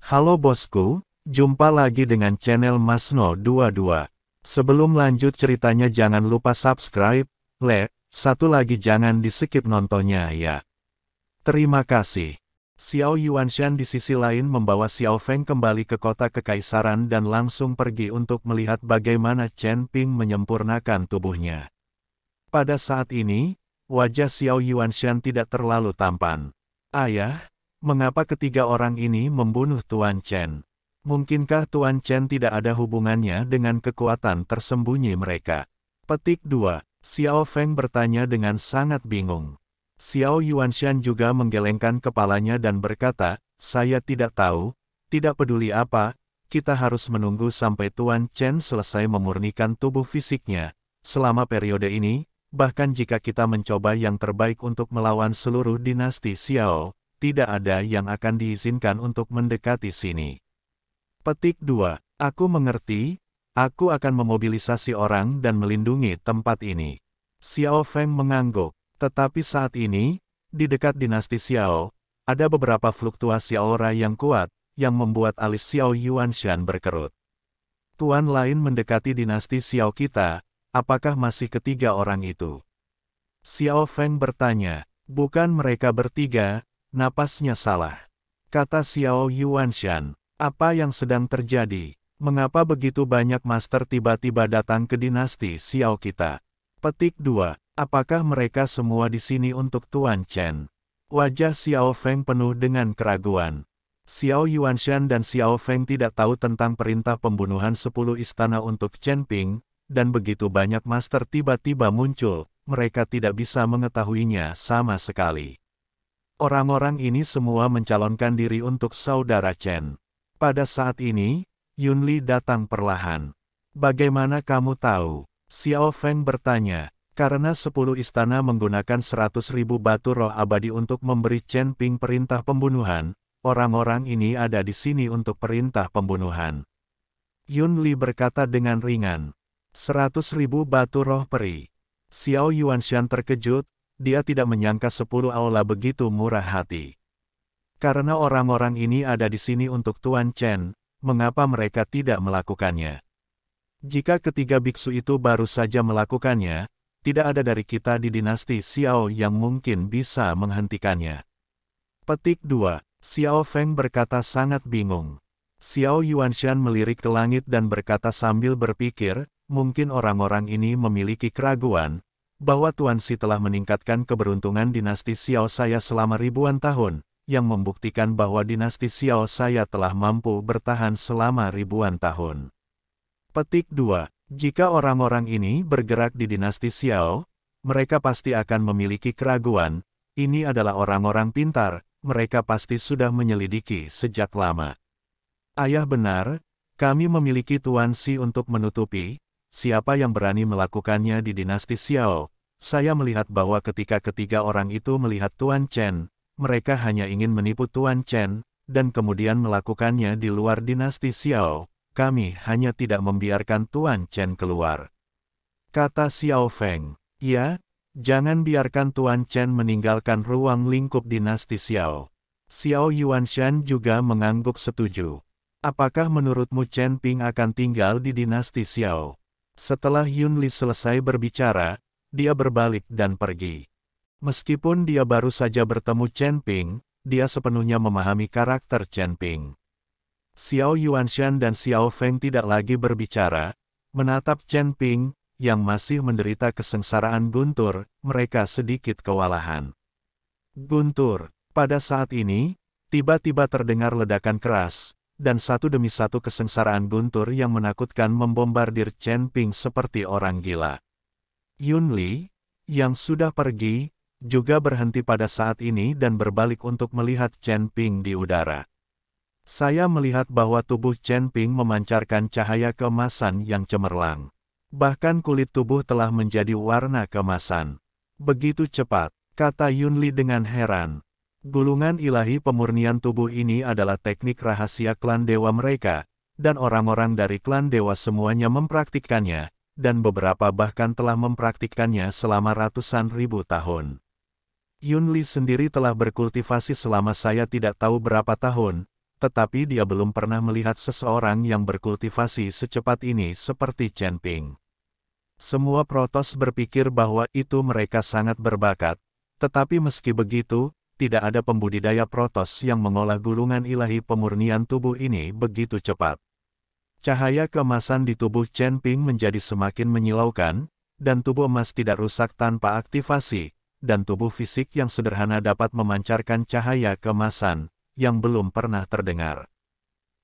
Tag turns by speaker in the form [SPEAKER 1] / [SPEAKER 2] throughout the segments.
[SPEAKER 1] Halo bosku, jumpa lagi dengan channel Masno22. Sebelum lanjut ceritanya jangan lupa subscribe, like, satu lagi jangan di-skip nontonnya ya. Terima kasih. Xiao Yuanshan di sisi lain membawa Xiao Feng kembali ke kota kekaisaran dan langsung pergi untuk melihat bagaimana Chen Ping menyempurnakan tubuhnya. Pada saat ini, wajah Xiao Yuanshan tidak terlalu tampan. Ayah, mengapa ketiga orang ini membunuh Tuan Chen? Mungkinkah Tuan Chen tidak ada hubungannya dengan kekuatan tersembunyi mereka? Petik 2. Xiao Feng bertanya dengan sangat bingung. Xiao Yuanshan juga menggelengkan kepalanya dan berkata, saya tidak tahu, tidak peduli apa, kita harus menunggu sampai Tuan Chen selesai memurnikan tubuh fisiknya. Selama periode ini, bahkan jika kita mencoba yang terbaik untuk melawan seluruh dinasti Xiao, tidak ada yang akan diizinkan untuk mendekati sini. Petik 2. Aku mengerti, aku akan memobilisasi orang dan melindungi tempat ini. Xiao Feng mengangguk, tetapi saat ini, di dekat dinasti Xiao, ada beberapa fluktuasi aura yang kuat, yang membuat alis Xiao Yuanshan berkerut. Tuan lain mendekati dinasti Xiao kita, apakah masih ketiga orang itu? Xiao Feng bertanya, bukan mereka bertiga, napasnya salah. Kata Xiao Yuanshan, apa yang sedang terjadi? Mengapa begitu banyak master tiba-tiba datang ke dinasti Xiao kita? Petik 2. Apakah mereka semua di sini untuk Tuan Chen? Wajah Xiao Feng penuh dengan keraguan. Xiao Yuanshan dan Xiao Feng tidak tahu tentang perintah pembunuhan 10 istana untuk Chen Ping, dan begitu banyak master tiba-tiba muncul, mereka tidak bisa mengetahuinya sama sekali. Orang-orang ini semua mencalonkan diri untuk saudara Chen. Pada saat ini, Yunli datang perlahan. Bagaimana kamu tahu? Xiao Feng bertanya, karena 10 istana menggunakan 100.000 batu roh abadi untuk memberi Chen Ping perintah pembunuhan, orang-orang ini ada di sini untuk perintah pembunuhan. Yunli berkata dengan ringan, 100.000 batu roh peri. Xiao Yuanshan terkejut, dia tidak menyangka 10 aula begitu murah hati. Karena orang-orang ini ada di sini untuk Tuan Chen, mengapa mereka tidak melakukannya? Jika ketiga biksu itu baru saja melakukannya, tidak ada dari kita di dinasti Xiao yang mungkin bisa menghentikannya. Petik 2. Xiao Feng berkata sangat bingung. Xiao Yuanshan melirik ke langit dan berkata sambil berpikir, mungkin orang-orang ini memiliki keraguan, bahwa Tuan Si telah meningkatkan keberuntungan dinasti Xiao saya selama ribuan tahun, yang membuktikan bahwa dinasti Xiao saya telah mampu bertahan selama ribuan tahun. Petik 2. Jika orang-orang ini bergerak di dinasti Xiao, mereka pasti akan memiliki keraguan, ini adalah orang-orang pintar, mereka pasti sudah menyelidiki sejak lama. Ayah benar, kami memiliki Tuan Si untuk menutupi, siapa yang berani melakukannya di dinasti Xiao. Saya melihat bahwa ketika ketiga orang itu melihat Tuan Chen, mereka hanya ingin menipu Tuan Chen, dan kemudian melakukannya di luar dinasti Xiao. Kami hanya tidak membiarkan Tuan Chen keluar. Kata Xiao Feng, ya, jangan biarkan Tuan Chen meninggalkan ruang lingkup dinasti Xiao. Xiao Yuanshan juga mengangguk setuju. Apakah menurutmu Chen Ping akan tinggal di dinasti Xiao? Setelah Yunli selesai berbicara, dia berbalik dan pergi. Meskipun dia baru saja bertemu Chen Ping, dia sepenuhnya memahami karakter Chen Ping. Xiao Yuanshan dan Xiao Feng tidak lagi berbicara, menatap Chen Ping, yang masih menderita kesengsaraan guntur, mereka sedikit kewalahan. Guntur, pada saat ini, tiba-tiba terdengar ledakan keras, dan satu demi satu kesengsaraan guntur yang menakutkan membombardir Chen Ping seperti orang gila. Yunli, yang sudah pergi, juga berhenti pada saat ini dan berbalik untuk melihat Chen Ping di udara. Saya melihat bahwa tubuh Chen Ping memancarkan cahaya keemasan yang cemerlang. Bahkan kulit tubuh telah menjadi warna keemasan. Begitu cepat, kata Yunli dengan heran. Gulungan ilahi pemurnian tubuh ini adalah teknik rahasia klan dewa mereka, dan orang-orang dari klan dewa semuanya mempraktikkannya, dan beberapa bahkan telah mempraktikkannya selama ratusan ribu tahun. Yunli sendiri telah berkultivasi selama saya tidak tahu berapa tahun, tetapi dia belum pernah melihat seseorang yang berkultivasi secepat ini seperti Chen Ping. Semua protos berpikir bahwa itu mereka sangat berbakat, tetapi meski begitu, tidak ada pembudidaya protos yang mengolah gulungan ilahi pemurnian tubuh ini begitu cepat. Cahaya keemasan di tubuh Chen Ping menjadi semakin menyilaukan, dan tubuh emas tidak rusak tanpa aktivasi, dan tubuh fisik yang sederhana dapat memancarkan cahaya keemasan, yang belum pernah terdengar.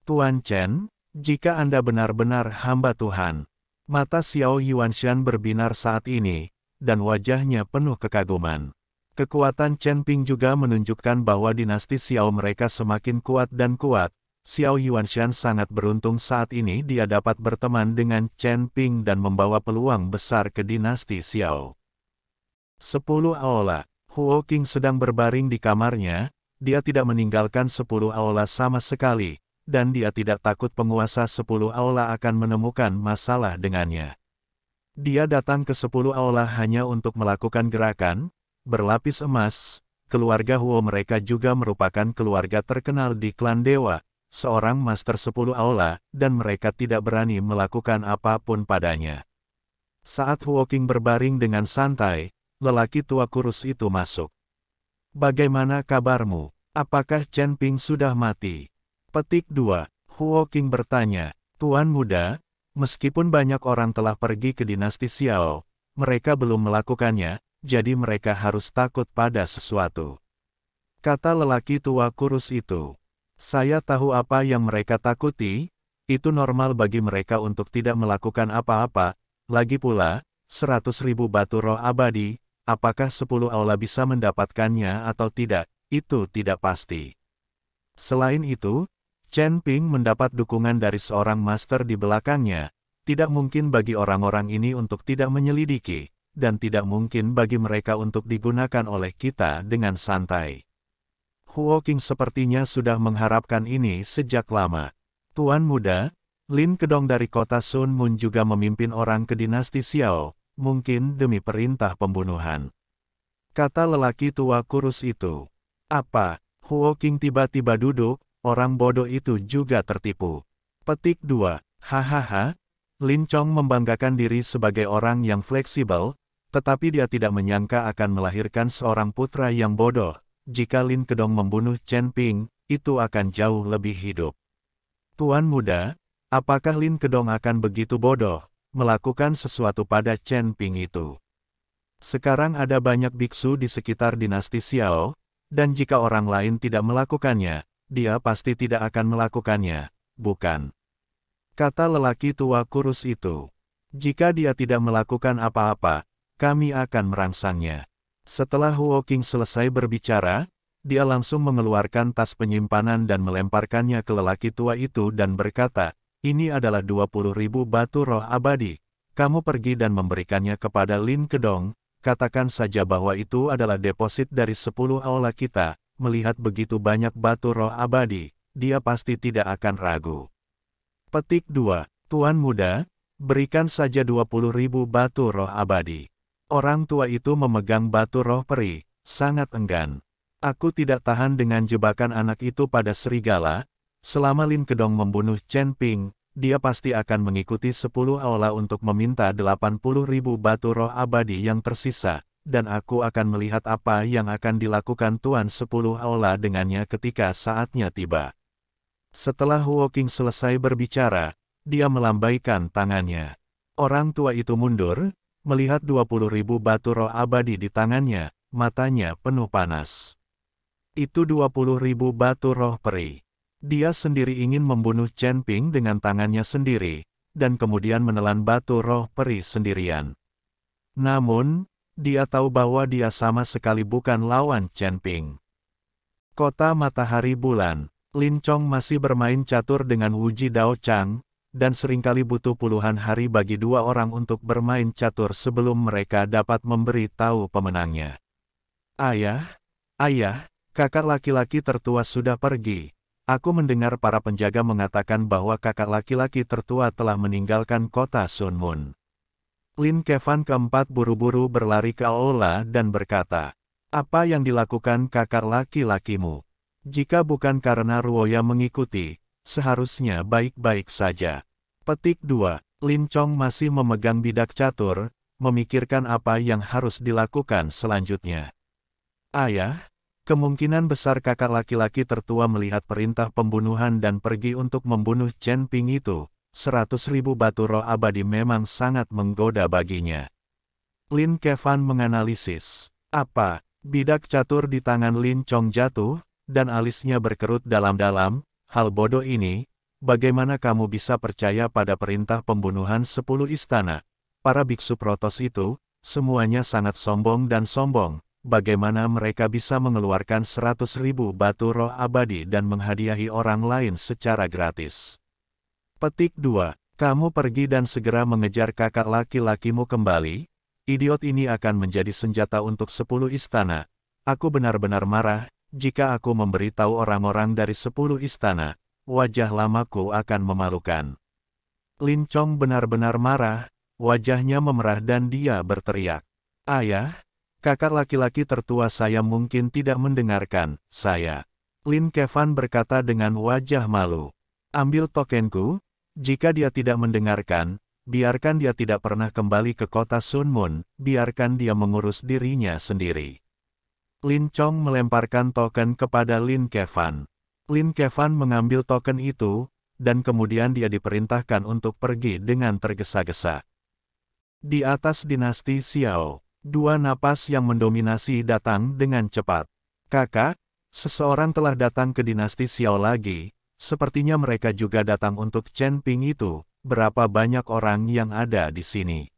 [SPEAKER 1] Tuan Chen, jika Anda benar-benar hamba Tuhan. Mata Xiao Yuanshan berbinar saat ini, dan wajahnya penuh kekaguman. Kekuatan Chen Ping juga menunjukkan bahwa dinasti Xiao mereka semakin kuat dan kuat. Xiao Yuanshan sangat beruntung saat ini dia dapat berteman dengan Chen Ping dan membawa peluang besar ke dinasti Xiao. 10 Aola. Huo Qing sedang berbaring di kamarnya, dia tidak meninggalkan 10 Aola sama sekali, dan dia tidak takut penguasa 10 Aola akan menemukan masalah dengannya. Dia datang ke 10 Aola hanya untuk melakukan gerakan, berlapis emas. Keluarga Huo mereka juga merupakan keluarga terkenal di klan Dewa, seorang master 10 Aola, dan mereka tidak berani melakukan apapun padanya. Saat Huo Qing berbaring dengan santai, lelaki tua kurus itu masuk. Bagaimana kabarmu? Apakah Chen Ping sudah mati? Petik 2. Huo Qing bertanya, Tuan muda, meskipun banyak orang telah pergi ke dinasti Xiao, mereka belum melakukannya, jadi mereka harus takut pada sesuatu. Kata lelaki tua kurus itu. Saya tahu apa yang mereka takuti, itu normal bagi mereka untuk tidak melakukan apa-apa, lagi pula, 100.000 batu roh abadi, apakah 10 Aula bisa mendapatkannya atau tidak, itu tidak pasti. Selain itu, Chen Ping mendapat dukungan dari seorang master di belakangnya, tidak mungkin bagi orang-orang ini untuk tidak menyelidiki, dan tidak mungkin bagi mereka untuk digunakan oleh kita dengan santai. Huo Qing sepertinya sudah mengharapkan ini sejak lama. Tuan muda, Lin Kedong dari kota Sun Mun juga memimpin orang ke dinasti Xiao, mungkin demi perintah pembunuhan. Kata lelaki tua kurus itu. Apa? Huo Qing tiba-tiba duduk, orang bodoh itu juga tertipu. Petik 2. Hahaha. Lin Chong membanggakan diri sebagai orang yang fleksibel, tetapi dia tidak menyangka akan melahirkan seorang putra yang bodoh. Jika Lin Kedong membunuh Chen Ping, itu akan jauh lebih hidup. Tuan muda, apakah Lin Kedong akan begitu bodoh, melakukan sesuatu pada Chen Ping itu? Sekarang ada banyak biksu di sekitar dinasti Xiao, dan jika orang lain tidak melakukannya, dia pasti tidak akan melakukannya, bukan? Kata lelaki tua kurus itu. Jika dia tidak melakukan apa-apa, kami akan merangsangnya. Setelah Huo Qing selesai berbicara, dia langsung mengeluarkan tas penyimpanan dan melemparkannya ke lelaki tua itu dan berkata, ini adalah 20.000 batu roh abadi. Kamu pergi dan memberikannya kepada Lin Kedong, katakan saja bahwa itu adalah deposit dari 10 aula kita. Melihat begitu banyak batu roh abadi, dia pasti tidak akan ragu. Petik 2. Tuan muda, berikan saja 20.000 batu roh abadi. Orang tua itu memegang batu roh peri, sangat enggan. Aku tidak tahan dengan jebakan anak itu pada serigala. Selama Lin Kedong membunuh Chen Ping, dia pasti akan mengikuti 10 aula untuk meminta 80.000 batu roh abadi yang tersisa, dan aku akan melihat apa yang akan dilakukan Tuan 10 aula dengannya ketika saatnya tiba. Setelah Huo Qing selesai berbicara, dia melambaikan tangannya. Orang tua itu mundur, melihat 20.000 batu roh abadi di tangannya, matanya penuh panas. Itu 20.000 batu roh peri. Dia sendiri ingin membunuh Chen Ping dengan tangannya sendiri, dan kemudian menelan batu roh peri sendirian. Namun, dia tahu bahwa dia sama sekali bukan lawan Chen Ping. Kota Matahari Bulan, Lin Chong masih bermain catur dengan Wu Ji Dao Chang, dan seringkali butuh puluhan hari bagi dua orang untuk bermain catur sebelum mereka dapat memberi tahu pemenangnya. Ayah, kakak laki-laki tertua sudah pergi. Aku mendengar para penjaga mengatakan bahwa kakak laki-laki tertua telah meninggalkan kota Sun Mun. Lin Kevan keempat buru-buru berlari ke aula dan berkata, apa yang dilakukan kakak laki-lakimu? Jika bukan karena Ruoya mengikuti, seharusnya baik-baik saja. Petik 2. Lin Chong masih memegang bidak catur, memikirkan apa yang harus dilakukan selanjutnya. Ayah, kemungkinan besar kakak laki-laki tertua melihat perintah pembunuhan dan pergi untuk membunuh Chen Ping itu. 100.000 batu roh abadi memang sangat menggoda baginya. Lin Kevan menganalisis. Apa? Bidak catur di tangan Lin Chong jatuh, dan alisnya berkerut dalam-dalam. Hal bodoh ini, bagaimana kamu bisa percaya pada perintah pembunuhan 10 istana? Para biksu protos itu, semuanya sangat sombong dan sombong. Bagaimana mereka bisa mengeluarkan 100.000 batu roh abadi dan menghadiahi orang lain secara gratis? Petik 2. Kamu pergi dan segera mengejar kakak laki-lakimu kembali. Idiot ini akan menjadi senjata untuk 10 istana. Aku benar-benar marah, jika aku memberitahu orang-orang dari 10 istana, wajah lamaku akan memalukan. Lin Chong benar-benar marah, wajahnya memerah dan dia berteriak. Ayah, kakak laki-laki tertua saya mungkin tidak mendengarkan, saya. Lin Kevan berkata dengan wajah malu. Ambil tokenku, jika dia tidak mendengarkan, biarkan dia tidak pernah kembali ke kota Sun Mun, biarkan dia mengurus dirinya sendiri. Lin Chong melemparkan token kepada Lin Kevan. Lin Kevan mengambil token itu, dan kemudian dia diperintahkan untuk pergi dengan tergesa-gesa. Di atas dinasti Xiao, dua napas yang mendominasi datang dengan cepat. Kakak, seseorang telah datang ke dinasti Xiao lagi, sepertinya mereka juga datang untuk Chen Ping itu. Berapa banyak orang yang ada di sini?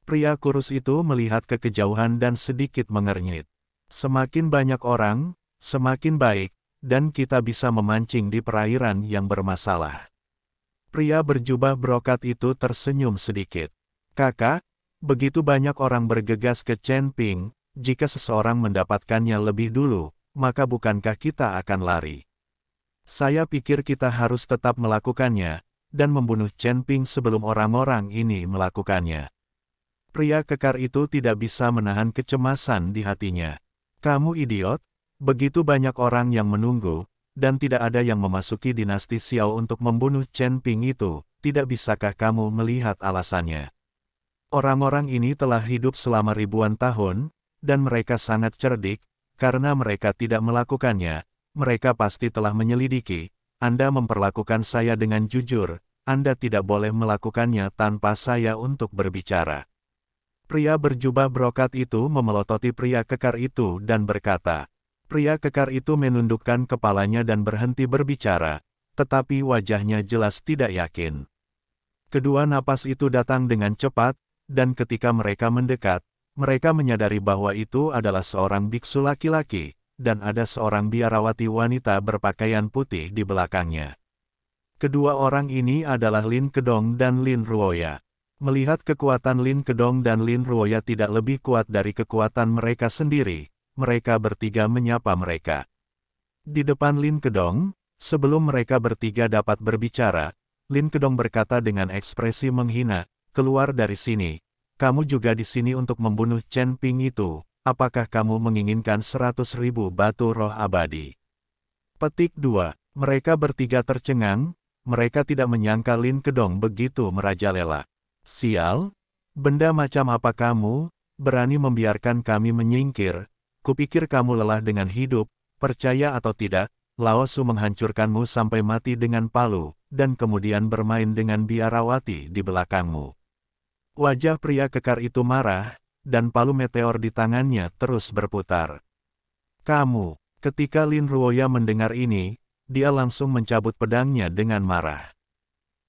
[SPEAKER 1] Pria kurus itu melihat ke kejauhan dan sedikit mengernyit. Semakin banyak orang, semakin baik, dan kita bisa memancing di perairan yang bermasalah. Pria berjubah brokat itu tersenyum sedikit. Kakak, begitu banyak orang bergegas ke Chen Ping, jika seseorang mendapatkannya lebih dulu, maka bukankah kita akan lari? Saya pikir kita harus tetap melakukannya, dan membunuh Chen Ping sebelum orang-orang ini melakukannya. Pria kekar itu tidak bisa menahan kecemasan di hatinya. Kamu idiot, begitu banyak orang yang menunggu, dan tidak ada yang memasuki dinasti Xiao untuk membunuh Chen Ping itu, tidak bisakah kamu melihat alasannya? Orang-orang ini telah hidup selama ribuan tahun, dan mereka sangat cerdik, karena mereka tidak melakukannya, mereka pasti telah menyelidiki. Anda memperlakukan saya dengan jujur, Anda tidak boleh melakukannya tanpa saya untuk berbicara. Pria berjubah brokat itu memelototi pria kekar itu dan berkata. Pria kekar itu menundukkan kepalanya dan berhenti berbicara, tetapi wajahnya jelas tidak yakin. Kedua napas itu datang dengan cepat, dan ketika mereka mendekat, mereka menyadari bahwa itu adalah seorang biksu laki-laki, dan ada seorang biarawati wanita berpakaian putih di belakangnya. Kedua orang ini adalah Lin Kedong dan Lin Ruoya. Melihat kekuatan Lin Kedong dan Lin Ruoya tidak lebih kuat dari kekuatan mereka sendiri, mereka bertiga menyapa mereka. Di depan Lin Kedong, sebelum mereka bertiga dapat berbicara, Lin Kedong berkata dengan ekspresi menghina, keluar dari sini. Kamu juga di sini untuk membunuh Chen Ping itu. Apakah kamu menginginkan 100.000 batu roh abadi? Petik 2. Mereka bertiga tercengang, mereka tidak menyangka Lin Kedong begitu merajalela. Sial, benda macam apa kamu, berani membiarkan kami menyingkir, kupikir kamu lelah dengan hidup, percaya atau tidak, Lao Su menghancurkanmu sampai mati dengan palu, dan kemudian bermain dengan biarawati di belakangmu. Wajah pria kekar itu marah, dan palu meteor di tangannya terus berputar. Kamu, ketika Lin Ruoya mendengar ini, dia langsung mencabut pedangnya dengan marah.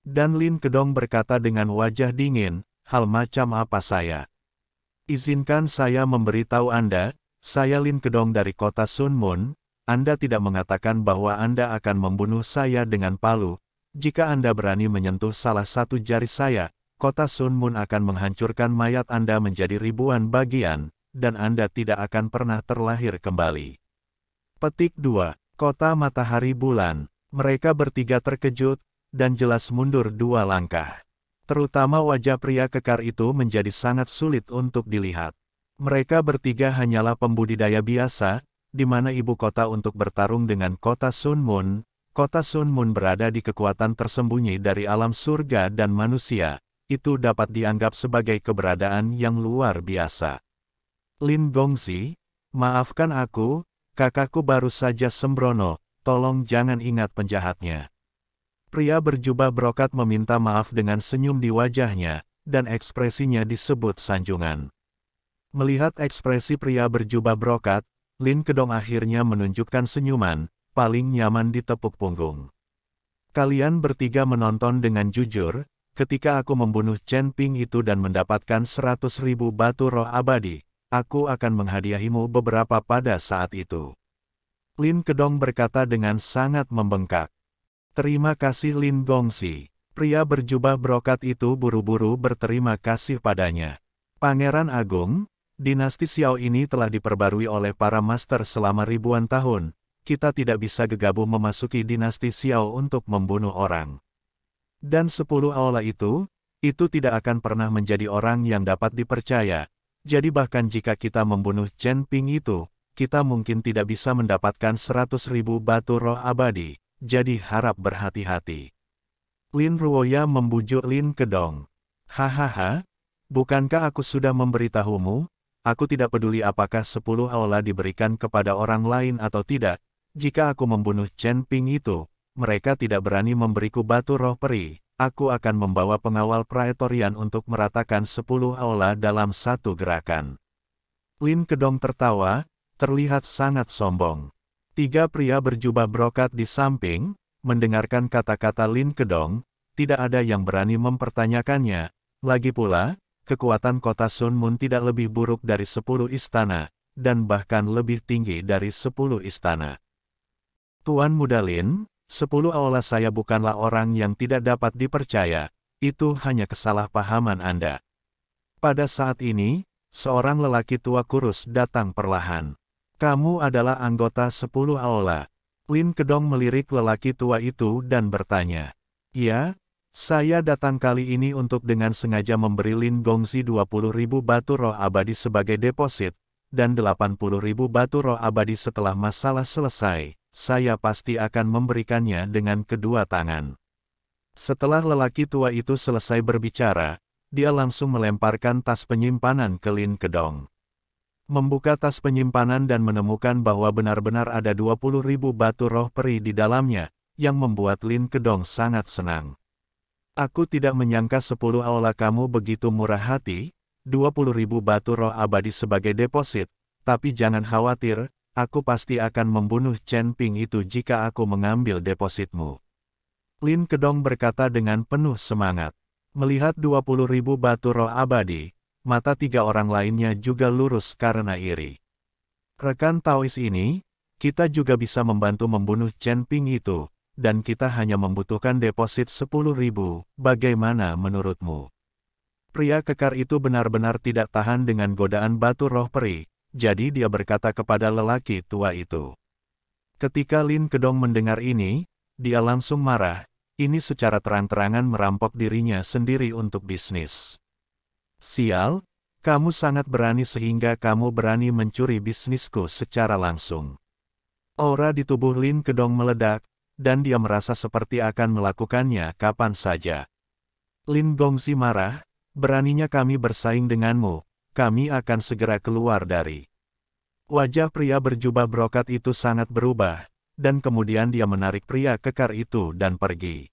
[SPEAKER 1] Dan Lin Kedong berkata dengan wajah dingin, hal macam apa saya? Izinkan saya memberitahu Anda, saya Lin Kedong dari kota Sun Mun, Anda tidak mengatakan bahwa Anda akan membunuh saya dengan palu. Jika Anda berani menyentuh salah satu jari saya, kota Sun Mun akan menghancurkan mayat Anda menjadi ribuan bagian, dan Anda tidak akan pernah terlahir kembali. Petik 2. Kota Matahari Bulan. Mereka bertiga terkejut, dan jelas mundur 2 langkah. Terutama wajah pria kekar itu menjadi sangat sulit untuk dilihat. Mereka bertiga hanyalah pembudidaya biasa, di mana ibu kota untuk bertarung dengan kota Sun Moon. Kota Sun Moon berada di kekuatan tersembunyi dari alam surga dan manusia. Itu dapat dianggap sebagai keberadaan yang luar biasa. Lin Gongxi, maafkan aku, kakakku baru saja sembrono, tolong jangan ingat penjahatnya. Pria berjubah brokat meminta maaf dengan senyum di wajahnya, dan ekspresinya disebut sanjungan. Melihat ekspresi pria berjubah brokat, Lin Kedong akhirnya menunjukkan senyuman, paling nyaman di tepuk punggung. Kalian bertiga menonton dengan jujur, ketika aku membunuh Chen Ping itu dan mendapatkan 100.000 batu roh abadi, aku akan menghadiahimu beberapa pada saat itu. Lin Kedong berkata dengan sangat membengkak. Terima kasih Lin Gongxi. Pria berjubah brokat itu buru-buru berterima kasih padanya. Pangeran Agung, dinasti Xiao ini telah diperbarui oleh para master selama ribuan tahun. Kita tidak bisa gegabah memasuki dinasti Xiao untuk membunuh orang. Dan 10 aula itu tidak akan pernah menjadi orang yang dapat dipercaya. Jadi bahkan jika kita membunuh Chen Ping itu, kita mungkin tidak bisa mendapatkan 100.000 batu roh abadi. Jadi harap berhati-hati. Lin Ruoya membujuk Lin Kedong. Hahaha, bukankah aku sudah memberitahumu? Aku tidak peduli apakah 10 aula diberikan kepada orang lain atau tidak. Jika aku membunuh Chen Ping itu, mereka tidak berani memberiku batu roh peri. Aku akan membawa pengawal praetorian untuk meratakan 10 aula dalam satu gerakan. Lin Kedong tertawa, terlihat sangat sombong. 3 pria berjubah brokat di samping, mendengarkan kata-kata Lin Kedong, tidak ada yang berani mempertanyakannya. Lagi pula, kekuatan kota Sun Moon tidak lebih buruk dari 10 istana, dan bahkan lebih tinggi dari 10 istana. Tuan Muda Lin, 10 aula saya bukanlah orang yang tidak dapat dipercaya, itu hanya kesalahpahaman Anda. Pada saat ini, seorang lelaki tua kurus datang perlahan. Kamu adalah anggota 10 aula. Lin Kedong melirik lelaki tua itu dan bertanya. Ya, saya datang kali ini untuk dengan sengaja memberi Lin Gongxi 20.000 batu roh abadi sebagai deposit, dan 80.000 batu roh abadi setelah masalah selesai. Saya pasti akan memberikannya dengan kedua tangan. Setelah lelaki tua itu selesai berbicara, dia langsung melemparkan tas penyimpanan ke Lin Kedong. Membuka tas penyimpanan dan menemukan bahwa benar-benar ada 20.000 batu roh peri di dalamnya, yang membuat Lin Kedong sangat senang. Aku tidak menyangka 10 aula kamu begitu murah hati, 20.000 batu roh abadi sebagai deposit, tapi jangan khawatir, aku pasti akan membunuh Chen Ping itu jika aku mengambil depositmu. Lin Kedong berkata dengan penuh semangat. Melihat 20.000 batu roh abadi, mata 3 orang lainnya juga lurus karena iri. Rekan Taois ini, kita juga bisa membantu membunuh Chen Ping itu, dan kita hanya membutuhkan deposit 10.000, bagaimana menurutmu? Pria kekar itu benar-benar tidak tahan dengan godaan batu roh peri. Jadi dia berkata kepada lelaki tua itu. Ketika Lin Kedong mendengar ini, dia langsung marah, ini secara terang-terangan merampok dirinya sendiri untuk bisnis. Sial, kamu sangat berani sehingga kamu berani mencuri bisnisku secara langsung. Aura di tubuh Lin Kedong meledak, dan dia merasa seperti akan melakukannya kapan saja. Lin Gongxi marah, beraninya kami bersaing denganmu. Kami akan segera keluar dari. Wajah pria berjubah brokat itu sangat berubah, dan kemudian dia menarik pria kekar itu dan pergi.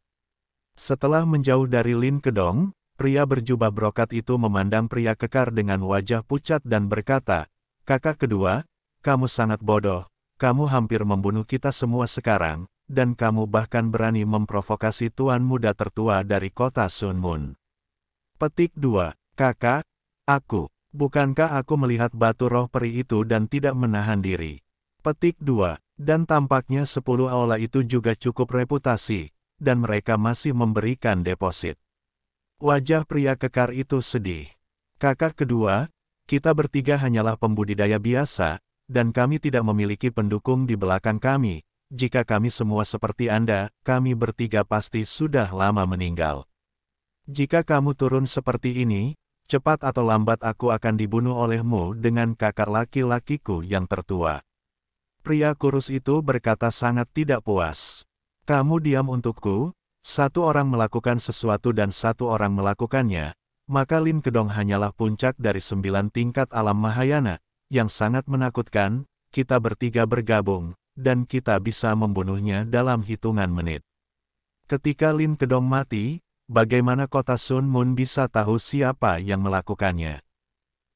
[SPEAKER 1] Setelah menjauh dari Lin Kedong, pria berjubah brokat itu memandang pria kekar dengan wajah pucat dan berkata, kakak kedua, kamu sangat bodoh, kamu hampir membunuh kita semua sekarang, dan kamu bahkan berani memprovokasi tuan muda tertua dari kota Sun Moon. Petik 2, kakak, aku. Bukankah aku melihat batu roh peri itu dan tidak menahan diri? Petik 2. Dan tampaknya 10 aula itu juga cukup reputasi, dan mereka masih memberikan deposit. Wajah pria kekar itu sedih. Kakak kedua, kita bertiga hanyalah pembudidaya biasa, dan kami tidak memiliki pendukung di belakang kami. Jika kami semua seperti Anda, kami bertiga pasti sudah lama meninggal. Jika kamu turun seperti ini, cepat atau lambat aku akan dibunuh olehmu dengan kakak laki-lakiku yang tertua. Pria kurus itu berkata sangat tidak puas. Kamu diam untukku, satu orang melakukan sesuatu dan satu orang melakukannya, maka Lin Kedong hanyalah puncak dari 9 tingkat alam Mahayana, yang sangat menakutkan, kita bertiga bergabung, dan kita bisa membunuhnya dalam hitungan menit. Ketika Lin Kedong mati, bagaimana kota Sun Moon bisa tahu siapa yang melakukannya?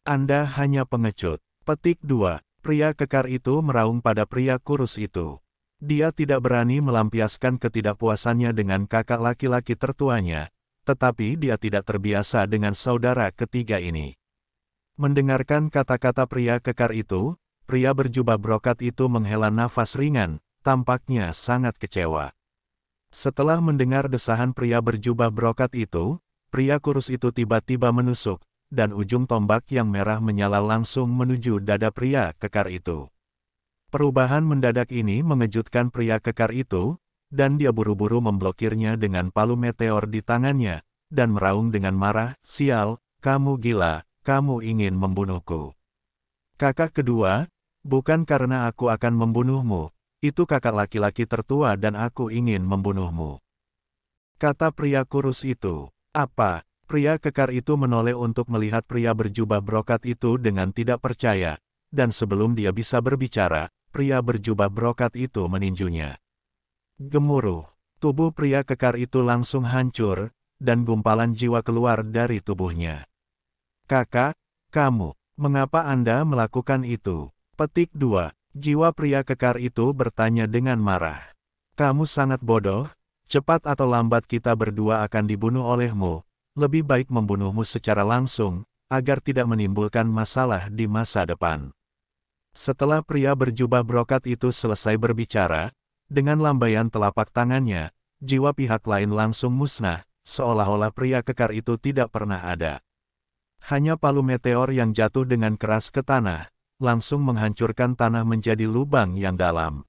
[SPEAKER 1] Anda hanya pengecut. Petik 2. Pria kekar itu meraung pada pria kurus itu. Dia tidak berani melampiaskan ketidakpuasannya dengan kakak laki-laki tertuanya, tetapi dia tidak terbiasa dengan saudara ketiga ini. Mendengarkan kata-kata pria kekar itu, pria berjubah brokat itu menghela nafas ringan, tampaknya sangat kecewa. Setelah mendengar desahan pria berjubah brokat itu, pria kurus itu tiba-tiba menusuk, dan ujung tombak yang merah menyala langsung menuju dada pria kekar itu. Perubahan mendadak ini mengejutkan pria kekar itu, dan dia buru-buru memblokirnya dengan palu meteor di tangannya, dan meraung dengan marah, "Sial, kamu gila, kamu ingin membunuhku." Kakak kedua, bukan karena aku akan membunuhmu, itu kakak laki-laki tertua dan aku ingin membunuhmu. Kata pria kurus itu. Apa? Pria kekar itu menoleh untuk melihat pria berjubah brokat itu dengan tidak percaya, dan sebelum dia bisa berbicara, pria berjubah brokat itu meninjunya. Gemuruh. Tubuh pria kekar itu langsung hancur, dan gumpalan jiwa keluar dari tubuhnya. Kakak, kamu, mengapa Anda melakukan itu? Petik 2. Jiwa pria kekar itu bertanya dengan marah. Kamu sangat bodoh, cepat atau lambat kita berdua akan dibunuh olehmu. Lebih baik membunuhmu secara langsung, agar tidak menimbulkan masalah di masa depan. Setelah pria berjubah brokat itu selesai berbicara, dengan lambaian telapak tangannya, jiwa pihak lain langsung musnah, seolah-olah pria kekar itu tidak pernah ada. Hanya palu meteor yang jatuh dengan keras ke tanah, langsung menghancurkan tanah menjadi lubang yang dalam.